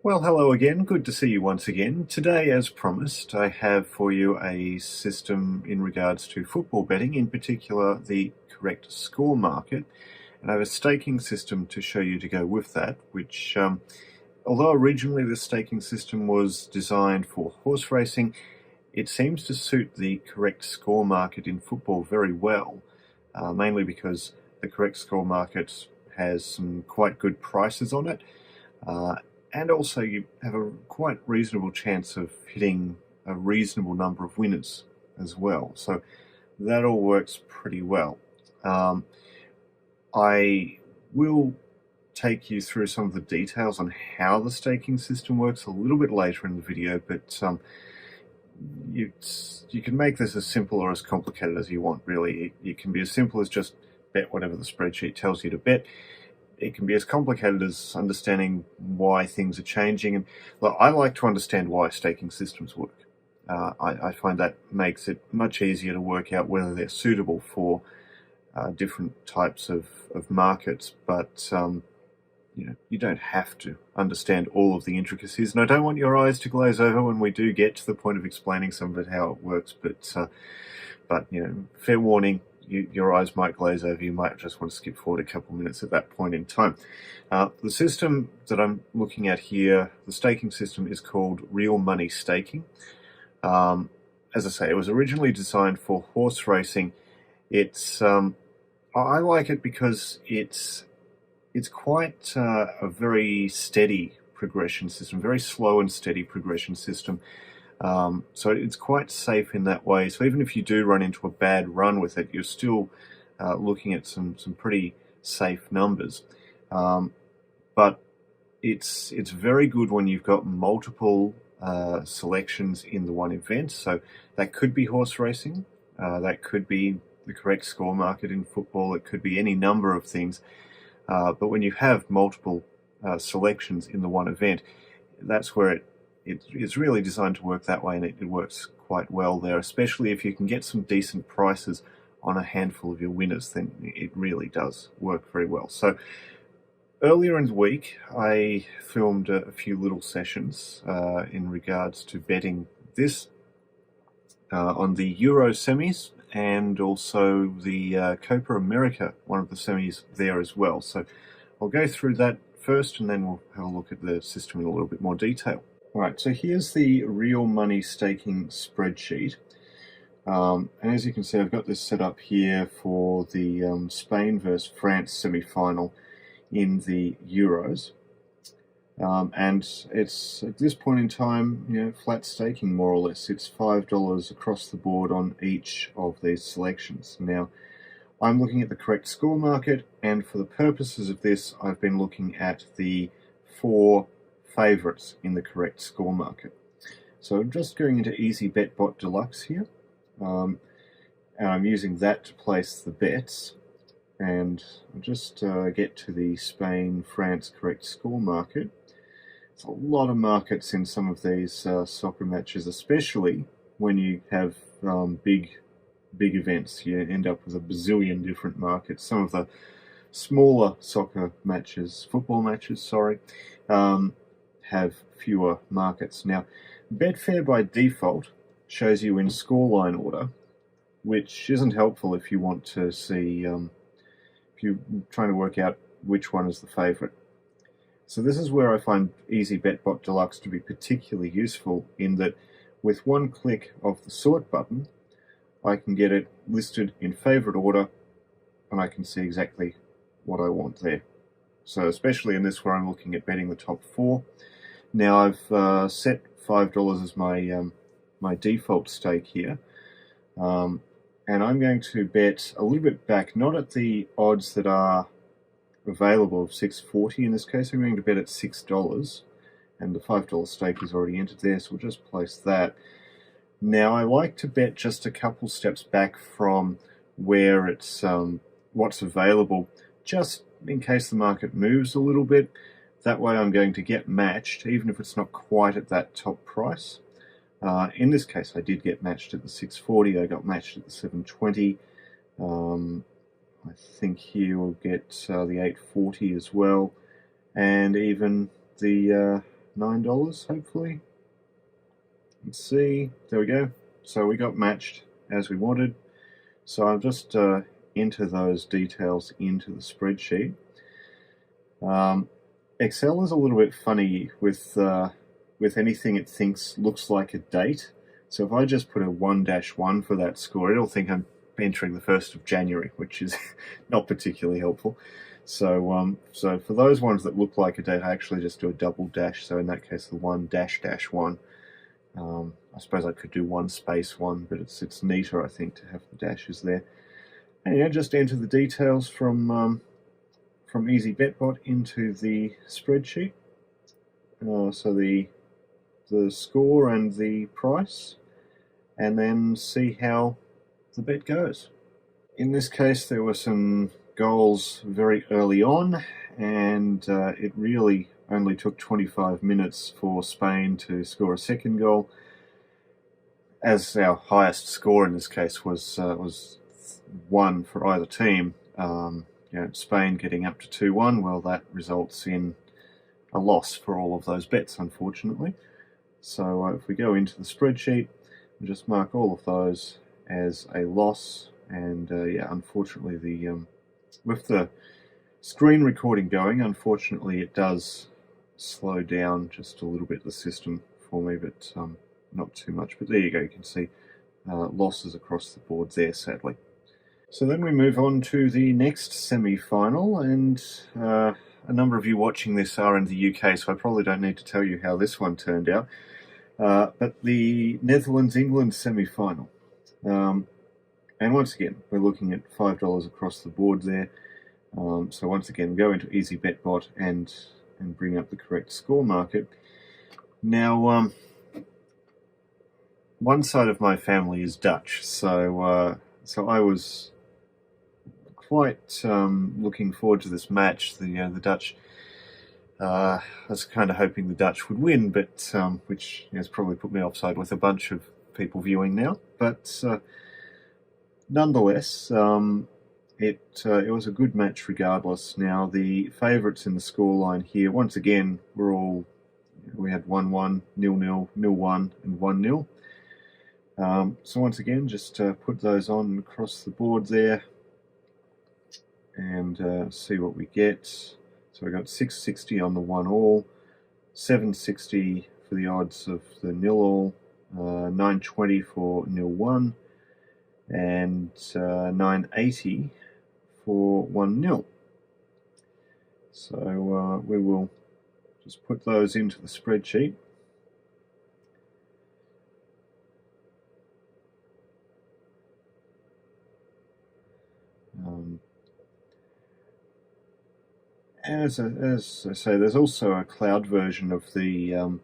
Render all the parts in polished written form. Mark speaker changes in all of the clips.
Speaker 1: Well, hello again. Good to see you once again. Today, as promised, I have for you a system in regards to football betting, in particular the correct score market. And I have a staking system to show you to go with that, which, although originally the staking system was designed for horse racing, it seems to suit the correct score market in football very well, mainly because the correct score market has some quite good prices on it. And also you have a quite reasonable chance of hitting a reasonable number of winners as well. So that all works pretty well. I will take you through some of the details on how the staking system works a little bit later in the video, but you can make this as simple or as complicated as you want, really. It can be as simple as just bet whatever the spreadsheet tells you to bet. It can be as complicated as understanding why things are changing. And well, I like to understand why staking systems work. I find that makes it much easier to work out whether they're suitable for different types of markets. But you don't have to understand all of the intricacies. And I don't want your eyes to glaze over when we do get to the point of explaining some of it, how it works. But fair warning. Your eyes might glaze over. You might just want to skip forward a couple of minutes at that point in time. The system that I'm looking at here, the staking system, is called real money staking. As I say, it was originally designed for horse racing. I like it because it's quite a very steady progression system, very slow and steady progression system. So it's quite safe in that way. So even if you do run into a bad run with it, you're still looking at some pretty safe numbers. But it's very good when you've got multiple selections in the one event. So that could be horse racing, that could be the correct score market in football, it could be any number of things. But when you have multiple selections in the one event, that's where it's really designed to work that way, and it works quite well there, especially if you can get some decent prices on a handful of your winners, then it really does work very well. So earlier in the week, I filmed a few little sessions in regards to betting this on the Euro semis and also the Copa America, one of the semis there as well. So I'll go through that first, and then we'll have a look at the system in a little bit more detail. All right, so here's the real money staking spreadsheet. And as you can see, I've got this set up here for the Spain versus France semi-final in the Euros. And it's, at this point in time, flat staking more or less. It's $5 across the board on each of these selections. Now, I'm looking at the correct score market, and for the purposes of this, I've been looking at the 4 favorites in the correct score market. So I'm just going into easy Bet Bot Deluxe here, and I'm using that to place the bets, and I'll just get to the Spain-France correct score market. It's a lot of markets in some of these soccer matches, especially when you have big events. You end up with a bazillion different markets. Some of the smaller soccer matches, football matches, sorry, have fewer markets. Now, Betfair by default shows you in scoreline order, which isn't helpful if you want to see, if you're trying to work out which one is the favorite. So this is where I find Easy Bet Bot Deluxe to be particularly useful, in that with one click of the sort button, I can get it listed in favorite order, and I can see exactly what I want there. So especially in this where I'm looking at betting the top 4. Now I've set $5 as my default stake here, and I'm going to bet a little bit back, not at the odds that are available of 6.40 in this case. I'm going to bet at $6, and the $5 stake is already entered there, so we'll just place that. Now I like to bet just a couple steps back from where it's what's available, just in case the market moves a little bit. That way I'm going to get matched, even if it's not quite at that top price. In this case, I did get matched at the 6.40. I got matched at the 7.20. I think here we'll get the 8.40 as well, and even the $9, hopefully. Let's see. There we go. So we got matched as we wanted. So I'll just enter those details into the spreadsheet. Excel is a little bit funny with anything it thinks looks like a date. So if I just put a 1-1 for that score, it'll think I'm entering the 1st of January, which is not particularly helpful. So so for those ones that look like a date, I actually just do a double dash. So in that case, the 1-1. I suppose I could do 1-1, but it's neater, I think, to have the dashes there. And yeah, just enter the details from Easy Bet Bot into the spreadsheet. So the score and the price, and then see how the bet goes. In this case, there were some goals very early on, and it really only took 25 minutes for Spain to score a second goal, as our highest score in this case was 1 for either team. Spain getting up to 2-1, well, that results in a loss for all of those bets, unfortunately. So if we go into the spreadsheet, we'll just mark all of those as a loss. And yeah, unfortunately, with the screen recording going, unfortunately it does slow down just a little bit the system for me, but not too much. But there you go, you can see losses across the board there, sadly. So then we move on to the next semi-final, and a number of you watching this are in the UK, so I probably don't need to tell you how this one turned out. But the Netherlands-England semi-final. And once again, we're looking at $5 across the board there. So once again, go into Easy Bet Bot and bring up the correct score market. Now, one side of my family is Dutch, so I was quite looking forward to this match. The Dutch, I was kind of hoping the Dutch would win, but which has probably put me offside with a bunch of people viewing now. But nonetheless, it was a good match regardless. Now the favourites in the scoreline here, once again, we had 1-1, 0-0, 0-1, and 1-0. So once again, just put those on across the board there and see what we get. So we got 660 on the 1-all, 760 for the odds of the 0-all, 920 for 0-1, and 980 for 1-0. So we will just put those into the spreadsheet. As I say, there's also a cloud version of the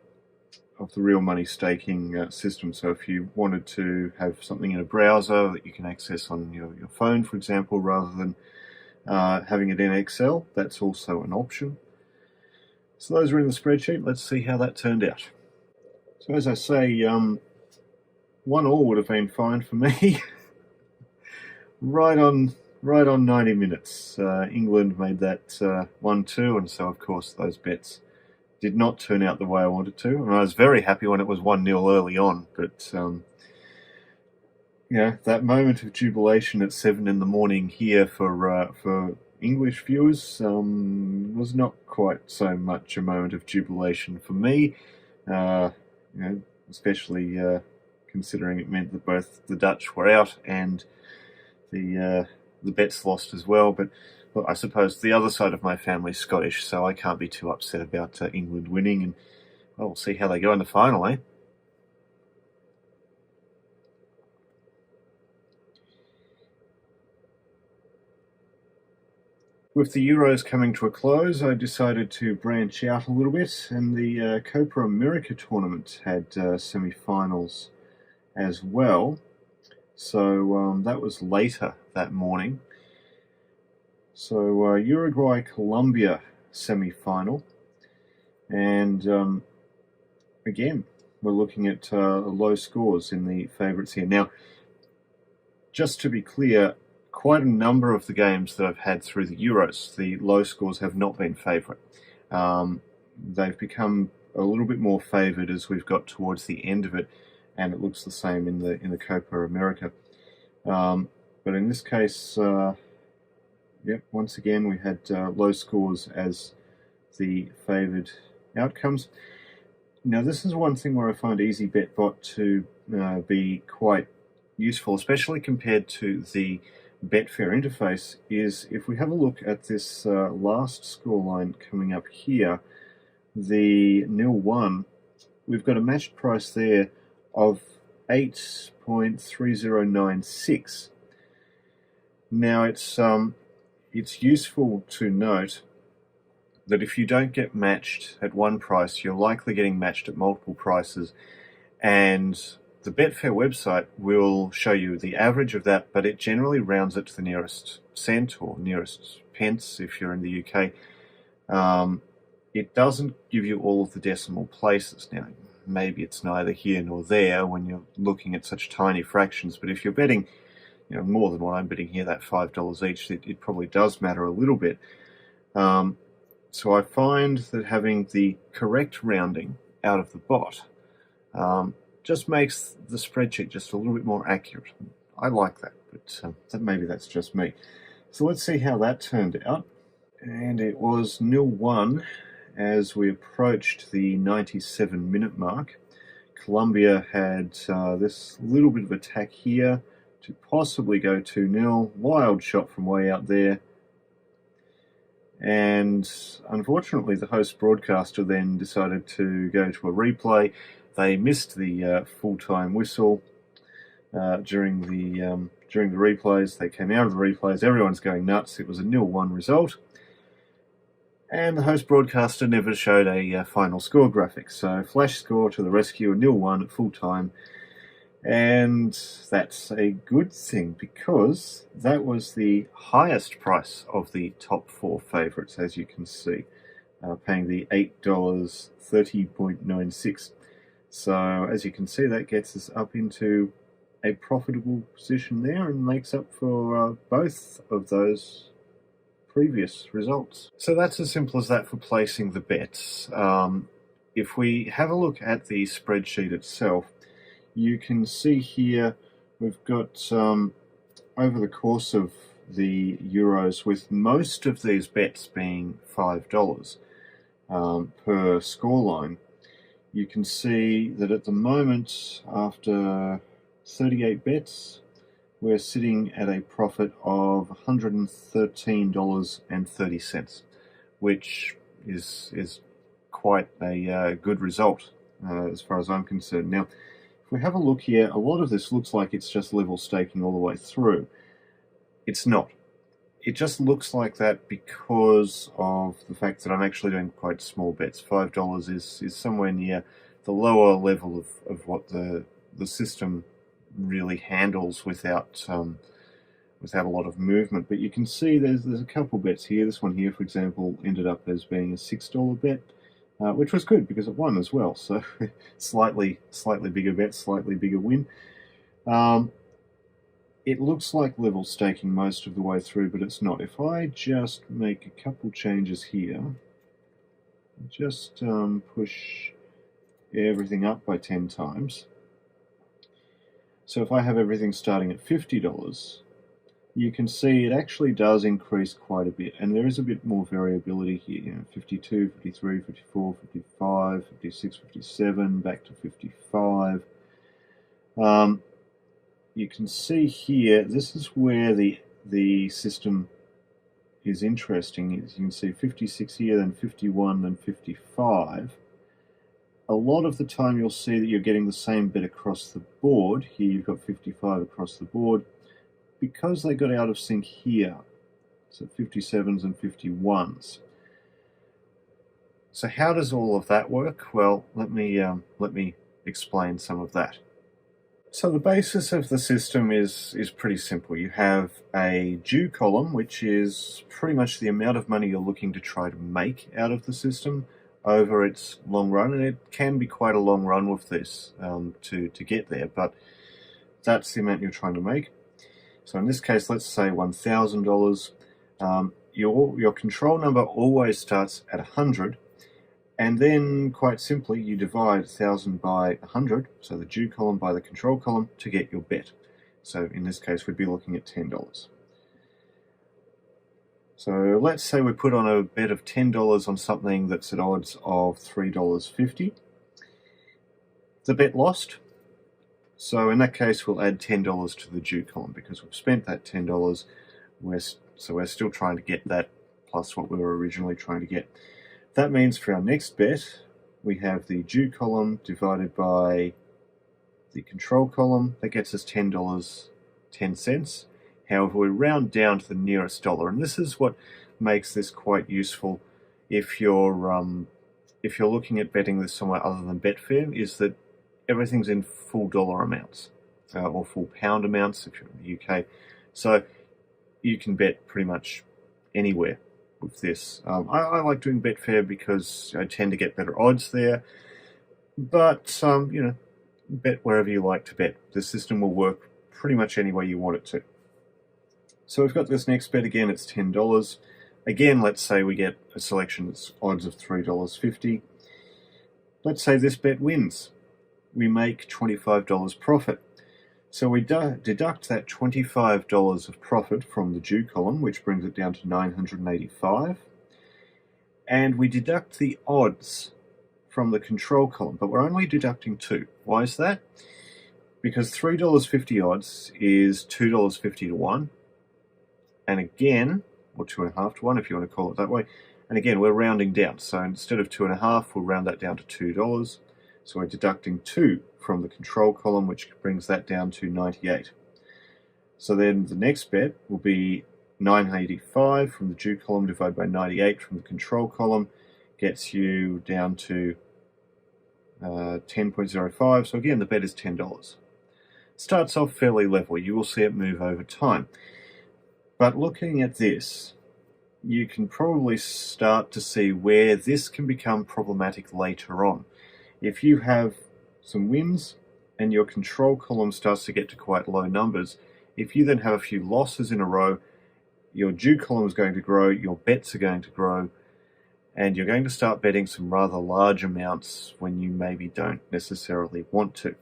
Speaker 1: real money staking system. So if you wanted to have something in a browser that you can access on your phone, for example, rather than having it in Excel, that's also an option. So those are in the spreadsheet. Let's see how that turned out. So as I say, 1-all would have been fine for me. right on 90 minutes. England made that 1-2, and so of course those bets did not turn out the way I wanted to. And I was very happy when it was 1-0 early on, but that moment of jubilation at 7 in the morning here for English viewers was not quite so much a moment of jubilation for me. Especially considering it meant that both the Dutch were out and the bets lost as well. But look, I suppose the other side of my family is Scottish, so I can't be too upset about England winning, and we'll see how they go in the final, eh? With the Euros coming to a close, I decided to branch out a little bit, and the Copa America tournament had semi-finals as well. So that was later that morning. So Uruguay-Colombia semi-final, and again, we're looking at low scores in the favourites here. Now, just to be clear, quite a number of the games that I've had through the Euros, the low scores have not been favourite. They've become a little bit more favoured as we've got towards the end of it, and it looks the same in the Copa America. But in this case, yep, once again we had low scores as the favoured outcomes. Now this is one thing where I find Easy Bet Bot to be quite useful, especially compared to the Betfair interface, is if we have a look at this last scoreline coming up here, the 0-1, we've got a matched price there of 8.3096. Now it's useful to note that if you don't get matched at one price, you're likely getting matched at multiple prices, and the Betfair website will show you the average of that, but it generally rounds it to the nearest cent or nearest pence if you're in the UK. It doesn't give you all of the decimal places. Now, maybe it's neither here nor there when you're looking at such tiny fractions, but if you're betting, more than what I'm betting here, that $5 each, it probably does matter a little bit. So I find that having the correct rounding out of the bot just makes the spreadsheet just a little bit more accurate. I like that, but maybe that's just me. So let's see how that turned out. And it was 0-1 as we approached the 97-minute mark. Colombia had this little bit of attack here to possibly go 2-0. Wild shot from way out there. And unfortunately, the host broadcaster then decided to go to a replay. They missed the full-time whistle during the replays. They came out of the replays. Everyone's going nuts. It was a 0-1 result. And the host broadcaster never showed a final score graphic. So flash score to the rescue, a 0-1 at full time. And that's a good thing because that was the highest price of the top four favourites, as you can see, paying the $8.30.96. So as you can see, that gets us up into a profitable position there and makes up for both of those previous results. So that's as simple as that for placing the bets. If we have a look at the spreadsheet itself, you can see here we've got over the course of the Euros, with most of these bets being $5 per scoreline, you can see that at the moment, after 38 bets, we're sitting at a profit of $113.30, which is quite a good result as far as I'm concerned. Now, if we have a look here, a lot of this looks like it's just level staking all the way through. It's not. It just looks like that because of the fact that I'm actually doing quite small bets. $5 is somewhere near the lower level of what the system really handles without a lot of movement. But you can see there's a couple bets here. This one here, for example, ended up as being a $6 bet, which was good because it won as well. So slightly bigger bet, slightly bigger win. It looks like level staking most of the way through, but it's not. If I just make a couple changes here, just push everything up by 10 times. So if I have everything starting at $50, you can see it actually does increase quite a bit, and there is a bit more variability here. 52, 53, 54, 55, 56, 57, back to 55. You can see here, this is where the system is interesting. As you can see 56 here, then 51, then 55. A lot of the time you'll see that you're getting the same bet across the board. Here you've got 55 across the board because they got out of sync here. So 57s and 51s. So how does all of that work? Well, let me explain some of that. So the basis of the system is pretty simple. You have a due column, which is pretty much the amount of money you're looking to try to make out of the system over its long run, and it can be quite a long run with this to get there, but that's the amount you're trying to make. So in this case, let's say $1,000. Your control number always starts at 100, And then, quite simply, you divide 1,000 by 100, so the due column by the control column, to get your bet. So in this case, we'd be looking at $10. So let's say we put on a bet of $10 on something that's at odds of $3.50. The bet lost. So in that case, we'll add $10 to the due column because we've spent that $10. So we're still trying to get that plus what we were originally trying to get. That means for our next bet, we have the due column divided by the control column. That gets us $10.10. However, we round down to the nearest dollar, and this is what makes this quite useful if you're looking at betting this somewhere other than Betfair, is that everything's in full dollar amounts or full pound amounts if you're in the UK. So you can bet pretty much anywhere with this. I like doing Betfair because I tend to get better odds there, but bet wherever you like to bet. The system will work pretty much any way you want it to. So we've got this next bet again, it's $10. Again, let's say we get a selection that's odds of $3.50. Let's say this bet wins. We make $25 profit. So we deduct that $25 of profit from the due column, which brings it down to $985. And we deduct the odds from the control column, but we're only deducting 2. Why is that? Because $3.50 odds is $2.50 to 1. And again, or 2.5 to 1 if you want to call it that way. And again, we're rounding down. So instead of 2.5, we'll round that down to $2. So we're deducting 2 from the control column, which brings that down to 98. So then the next bet will be 985 from the due column divided by 98 from the control column, gets you down to 10.05. So again, the bet is $10. Starts off fairly level. You will see it move over time. But looking at this, you can probably start to see where this can become problematic later on. If you have some wins and your control column starts to get to quite low numbers, if you then have a few losses in a row, your due column is going to grow, your bets are going to grow, and you're going to start betting some rather large amounts when you maybe don't necessarily want to.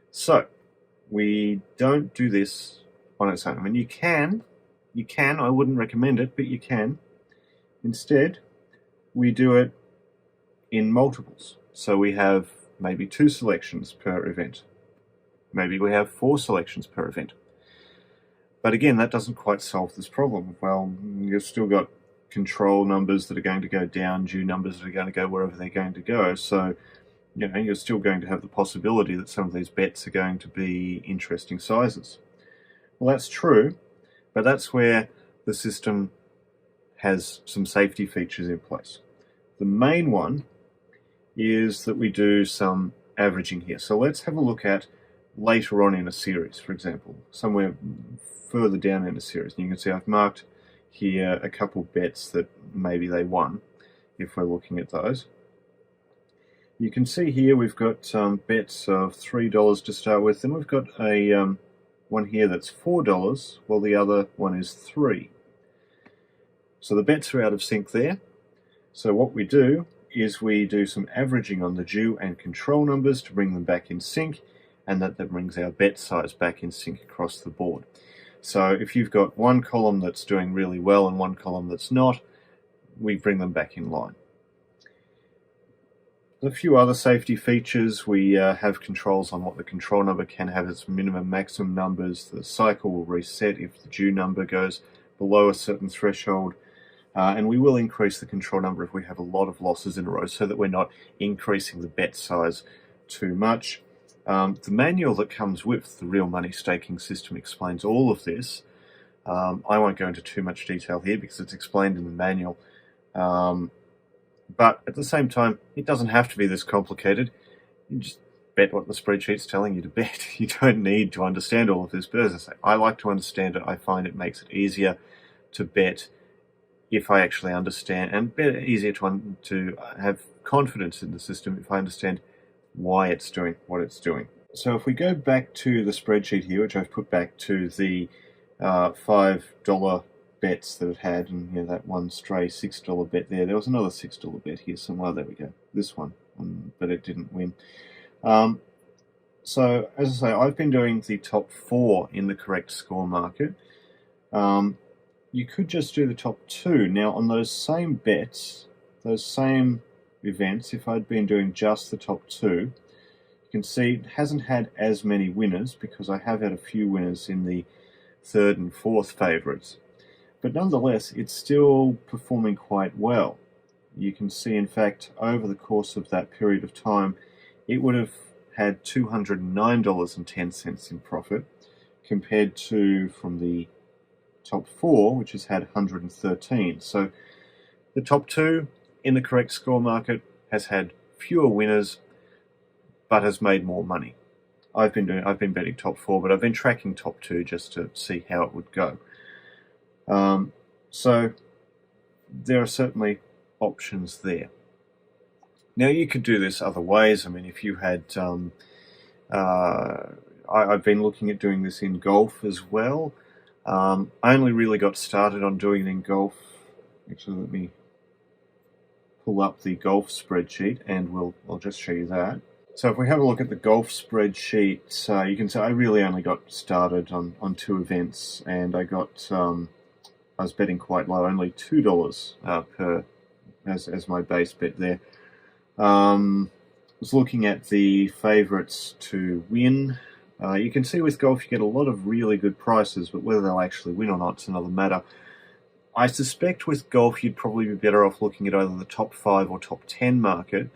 Speaker 1: So, we don't do this on its own. I mean, you can, I wouldn't recommend it, but you can. Instead, we do it in multiples. So we have maybe 2 selections per event. Maybe we have 4 selections per event. But again, that doesn't quite solve this problem. Well, you've still got control numbers that are going to go down, due numbers that are going to go wherever they're going to go. So, you're still going to have the possibility that some of these bets are going to be interesting sizes. Well, that's true, but that's where the system has some safety features in place. The main one is that we do some averaging here. So let's have a look at later on in a series, for example, somewhere further down in a series. And you can see I've marked here a couple bets that maybe they won, if we're looking at those. You can see here we've got bets of $3 to start with, and we've got a one here that's $4, while the other one is $3. So the bets are out of sync there. So what we do is we do some averaging on the due and control numbers to bring them back in sync, and that brings our bet size back in sync across the board. So if you've got one column that's doing really well and one column that's not, we bring them back in line. A few other safety features. We have controls on what the control number can have as minimum maximum numbers. The cycle will reset if the due number goes below a certain threshold. And we will increase the control number if we have a lot of losses in a row so that we're not increasing the bet size too much. The manual that comes with the real money staking system explains all of this. I won't go into too much detail here because it's explained in the manual. But at the same time, it doesn't have to be this complicated. You just bet what the spreadsheet's telling you to bet. You don't need to understand all of this. But as I say, I like to understand it. I find it makes it easier to bet if I actually understand, and easier to have confidence in the system if I understand why it's doing what it's doing. So if we go back to the spreadsheet here, which I've put back to the $5 bets that it had, and that one stray $6 bet there. There was another $6 bet here somewhere. There we go. This one, but it didn't win. So as I say, I've been doing the top 4 in the correct score market. You could just do the top 2. Now on those same bets, those same events, if I'd been doing just the top 2, you can see it hasn't had as many winners, because I have had a few winners in the 3rd and 4th favourites. But nonetheless, it's still performing quite well. You can see, in fact, over the course of that period of time, it would have had $209.10 in profit, compared to, from the top 4, which has had 113. So the top 2 in the correct score market has had fewer winners, but has made more money. I've been betting top 4, but I've been tracking top 2 just to see how it would go. So there are certainly options there. Now you could do this other ways. I mean, if you had, I've been looking at doing this in golf as well. I only really got started on doing it in golf. Actually, let me pull up the golf spreadsheet, and I'll just show you that. So if we have a look at the golf spreadsheet, you can see I really only got started on 2 events, and I was betting quite low, only $2 per as my base bet there. Was looking at the favourites to win. You can see with golf you get a lot of really good prices, but whether they'll actually win or not is another matter. I suspect with golf you'd probably be better off looking at either the top 5 or top 10 market,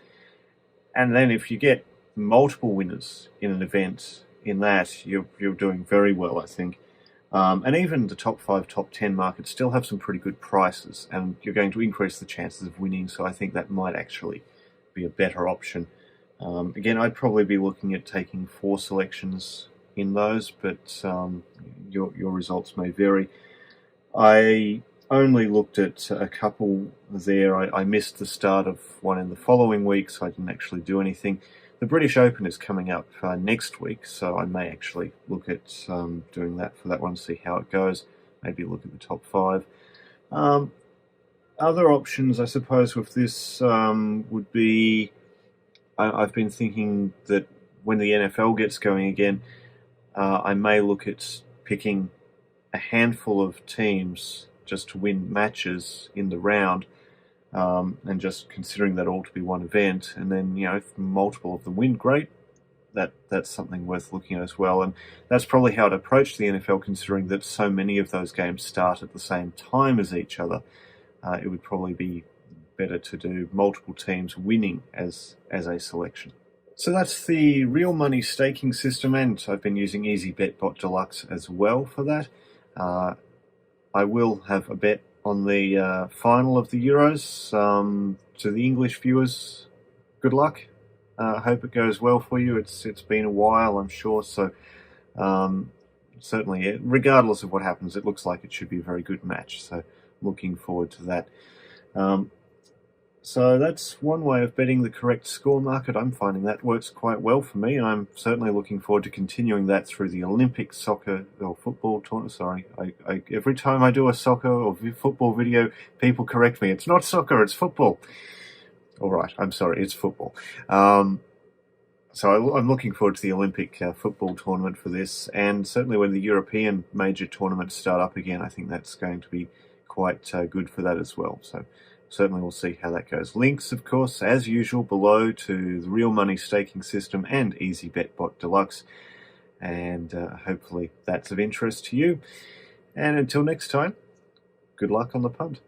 Speaker 1: and then if you get multiple winners in an event in that, you're doing very well, I think. And even the top 5, top 10 markets still have some pretty good prices, and you're going to increase the chances of winning, so I think that might actually be a better option. Again, I'd probably be looking at taking 4 selections in those, but your results may vary. I only looked at a couple there. I missed the start of one in the following week, so I didn't actually do anything. The British Open is coming up next week, so I may actually look at doing that for that one, see how it goes. Maybe look at the top 5. Other options, I suppose, with this would be, I've been thinking that when the NFL gets going again, I may look at picking a handful of teams just to win matches in the round, and just considering that all to be one event, and then if multiple of them win, great. That's something worth looking at as well, and that's probably how I'd approach the NFL, considering that so many of those games start at the same time as each other. It would probably be better to do multiple teams winning as a selection. So that's the real money staking system, and I've been using Easy Bet Bot Deluxe as well for that. I will have a bet on the final of the Euros. To the English viewers, good luck. I hope it goes well for you. It's been a while, I'm sure, so certainly, regardless of what happens, it looks like it should be a very good match, so looking forward to that. So that's one way of betting the correct score market. I'm finding that works quite well for me, and I'm certainly looking forward to continuing that through the Olympic soccer or football tournament. Sorry, every time I do a soccer or football video, people correct me. It's not soccer, it's football. All right, I'm sorry, it's football. So I'm looking forward to the Olympic football tournament for this, and certainly when the European major tournaments start up again, I think that's going to be quite good for that as well. So certainly we'll see how that goes. Links, of course, as usual, below to the real money staking system and Easy Bet Bot Deluxe, and hopefully that's of interest to you. And until next time, good luck on the punt.